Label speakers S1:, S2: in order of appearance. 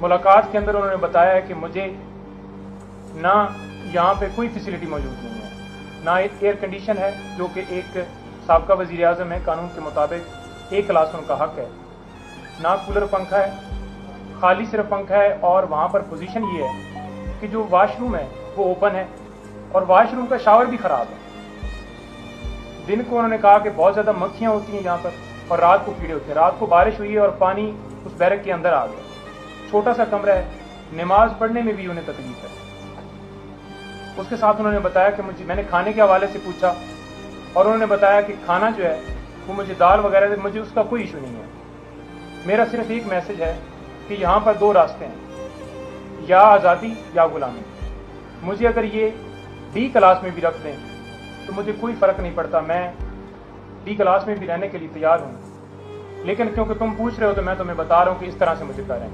S1: मुलाकात के अंदर उन्होंने बताया कि मुझे ना यहाँ पे कोई फैसिलिटी मौजूद नहीं है, ना एयर कंडीशन है जो कि एक साबका वज़ीर आज़म है, कानून के मुताबिक एक क्लास उनका हक है, ना कूलर पंखा है, खाली सिर्फ पंखा है। और वहाँ पर पोजीशन ये है कि जो वाशरूम है वो ओपन है और वाशरूम का शावर भी ख़राब है। दिन को उन्होंने कहा कि बहुत ज़्यादा मक्खियाँ होती हैं यहाँ पर और रात को कीड़े होते हैं। रात को बारिश हुई है और पानी उस बैरक के अंदर आ गया। छोटा सा कमरा है, नमाज पढ़ने में भी उन्हें तकलीफ है। उसके साथ उन्होंने बताया कि मैंने खाने के हवाले से पूछा और उन्होंने बताया कि खाना जो है वो मुझे दाल वगैरह मुझे उसका कोई इशू नहीं है। मेरा सिर्फ एक मैसेज है कि यहाँ पर दो रास्ते हैं, या आज़ादी या गुलामी। मुझे अगर ये डी क्लास में भी रख दें तो मुझे कोई फ़र्क नहीं पड़ता, मैं डी क्लास में भी रहने के लिए तैयार हूँ। लेकिन क्योंकि तुम पूछ रहे हो तो मैं तुम्हें बता रहा हूँ कि इस तरह से मुझे करें।